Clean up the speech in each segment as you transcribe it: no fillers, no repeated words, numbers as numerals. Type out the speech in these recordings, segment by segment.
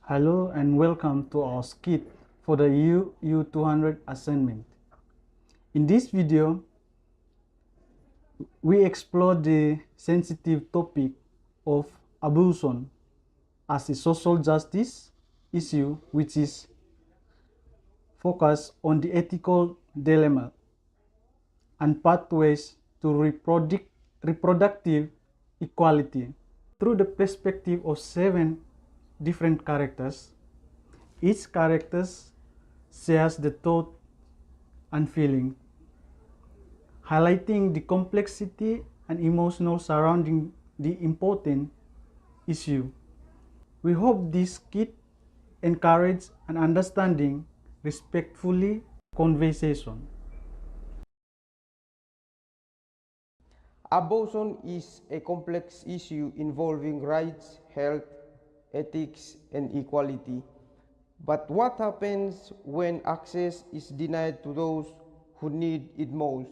Hello and welcome to our skit for the U200 assignment. In this video, we explore the sensitive topic of abortion as a social justice issue which is focused on the ethical dilemma and pathways to reproductive equality. Through the perspective of 7 different characters, each character shares the thought and feeling, highlighting the complexity and emotional surrounding the important issue. We hope this skit encourages an understanding, respectfully conversation. Abortion is a complex issue involving rights, health, ethics, and equality. But what happens when access is denied to those who need it most?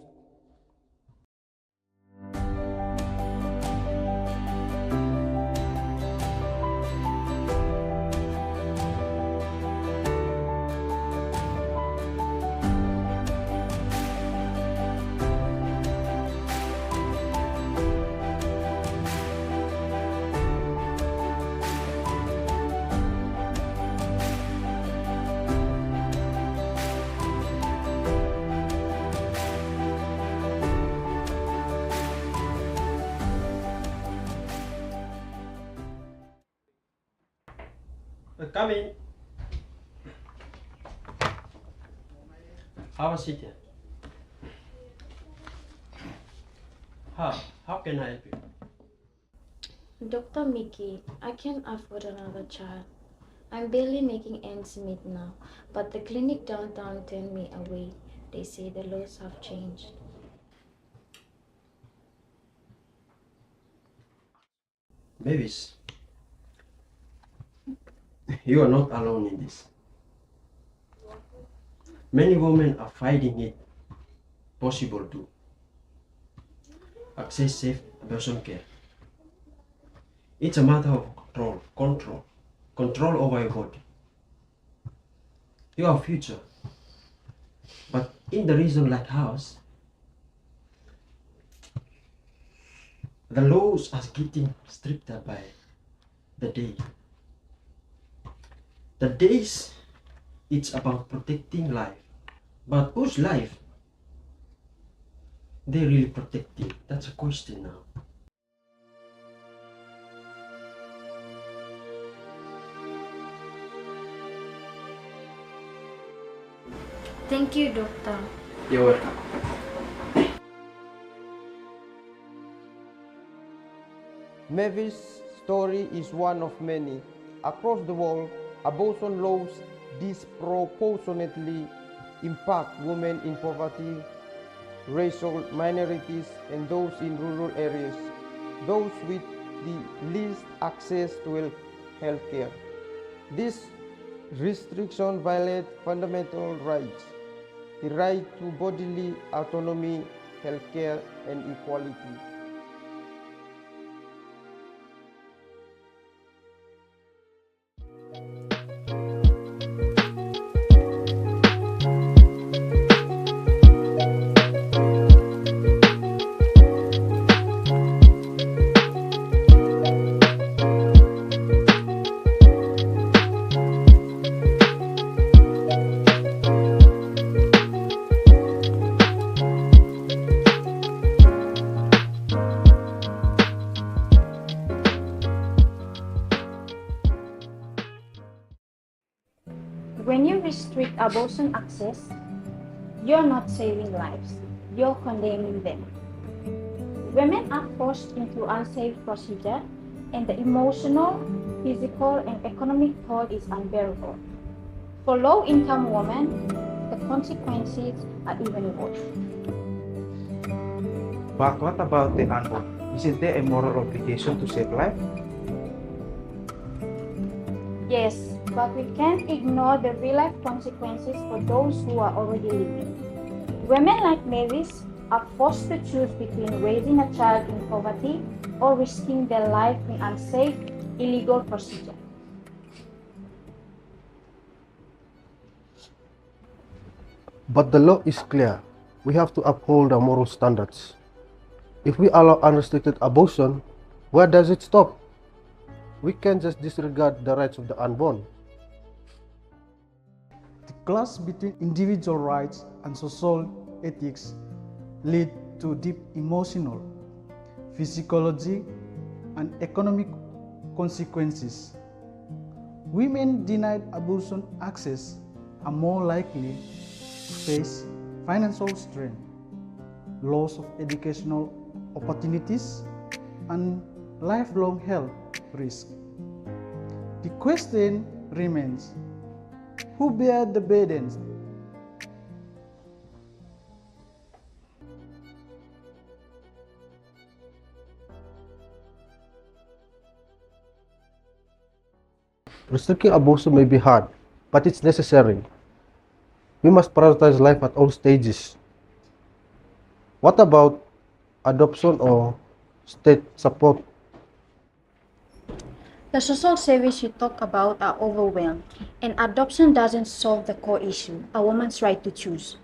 Come in. Have a seat here. How can I help you? Dr. Mickey, I can't afford another child. I'm barely making ends meet now, but the clinic downtown turned me away. They say the laws have changed. Mavis, you are not alone in this. Many women are finding it possible to access safe abortion care. It's a matter of control over your body, your future. But in the region like ours, the laws are getting stricter by the day. The days, it's about protecting life. But whose life they really protecting? That's a question now. Thank you, Doctor. You're welcome. Mavis' story is one of many. Across the world, abortion laws disproportionately impact women in poverty, racial minorities, and those in rural areas, those with the least access to health care. These restrictions violate fundamental rights, the right to bodily autonomy, health care, and equality. When you restrict abortion access, you're not saving lives, you're condemning them. Women are forced into unsafe procedure, and the emotional, physical, and economic toll is unbearable. For low-income women, the consequences are even worse. But what about the unborn? Isn't there a moral obligation to save life? Yes, but we can't ignore the real-life consequences for those who are already living. Women like Mavis are forced to choose between raising a child in poverty or risking their life in unsafe, illegal procedure. But the law is clear. We have to uphold the moral standards. If we allow unrestricted abortion, where does it stop? We can't just disregard the rights of the unborn. The clash between individual rights and social ethics lead to deep emotional, physiological, and economic consequences. Women denied abortion access are more likely to face financial strain, loss of educational opportunities, and lifelong health risk. The question remains, who bear the burdens? Restricting abortion may be hard, but it's necessary. We must prioritize life at all stages. What about adoption or state support? The social services you talk about are overwhelmed, and adoption doesn't solve the core issue, a woman's right to choose.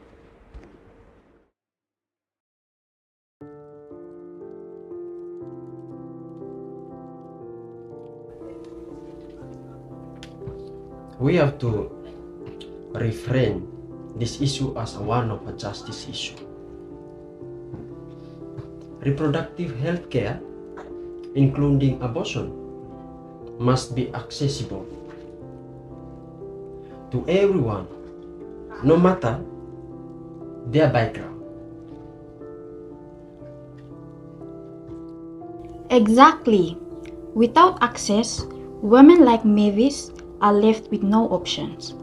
We have to reframe this issue as one of a justice issue. Reproductive health care, including abortion, must be accessible to everyone, no matter their background. Exactly. Without access, women like Mavis are left with no options.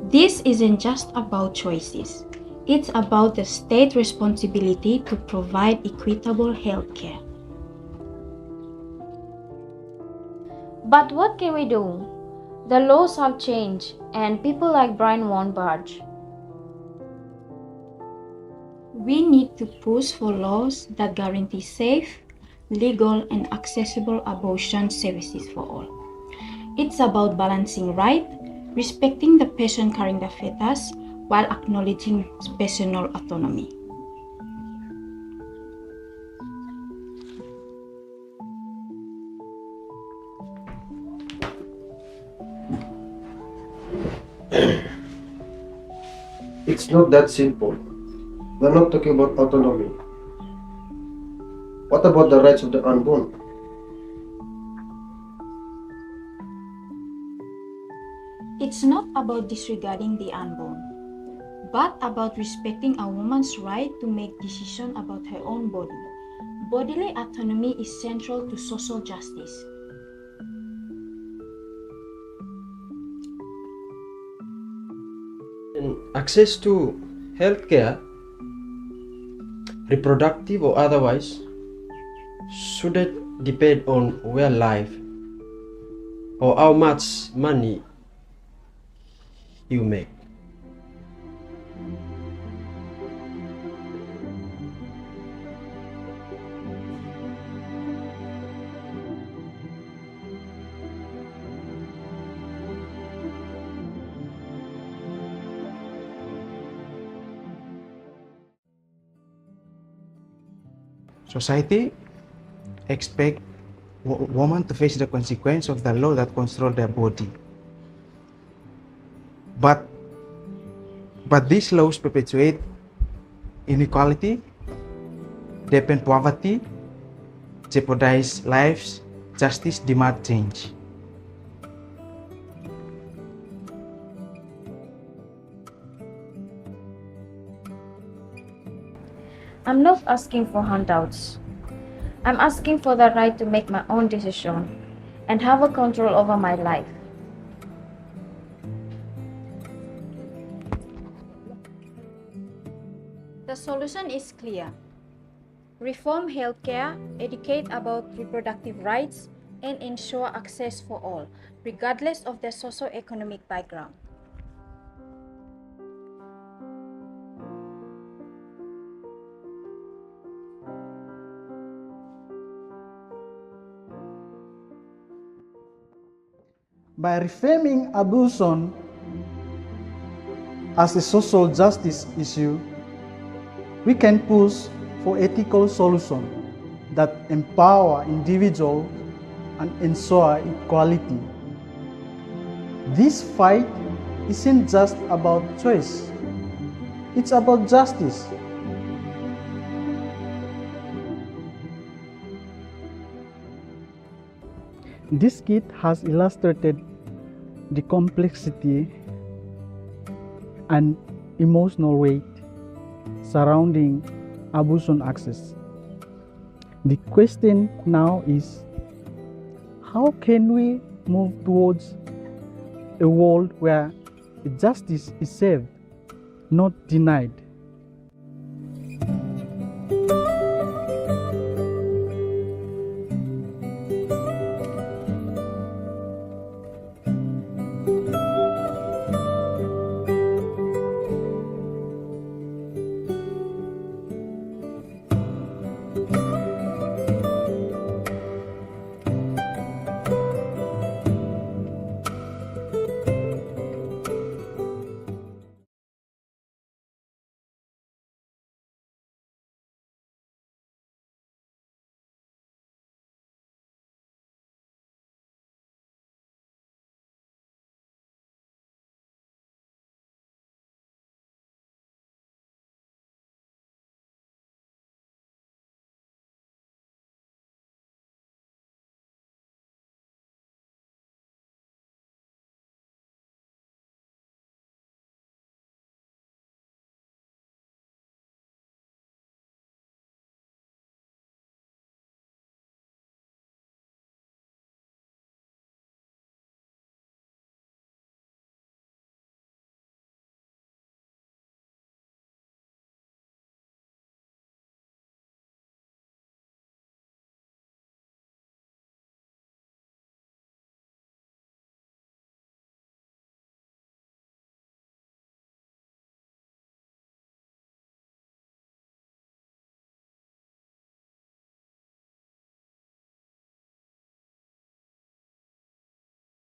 This isn't just about choices. It's about the state responsibility to provide equitable health care. But what can we do? The laws have changed, and people like Brian won't budge. We need to push for laws that guarantee safe, legal, and accessible abortion services for all. It's about balancing right, respecting the person carrying the fetus, while acknowledging personal autonomy. It's not that simple. We're not talking about autonomy. What about the rights of the unborn? It's not about disregarding the unborn, but about respecting a woman's right to make decisions about her own body. Bodily autonomy is central to social justice. And access to healthcare, reproductive or otherwise, shouldn't depend on where life or how much money you make. Society expect women to face the consequence of the law that control their body. But these laws perpetuate inequality, deepen poverty, jeopardize lives. Justice demand change. I'm not asking for handouts. I'm asking for the right to make my own decision and have a control over my life. The solution is clear. Reform healthcare, educate about reproductive rights, and ensure access for all, regardless of their socio-economic background. By reframing abortion as a social justice issue, we can push for ethical solutions that empower individuals and ensure equality. This fight isn't just about choice, it's about justice. This skit has illustrated the complexity and emotional weight surrounding abortion access. The question now is, how can we move towards a world where justice is served, not denied?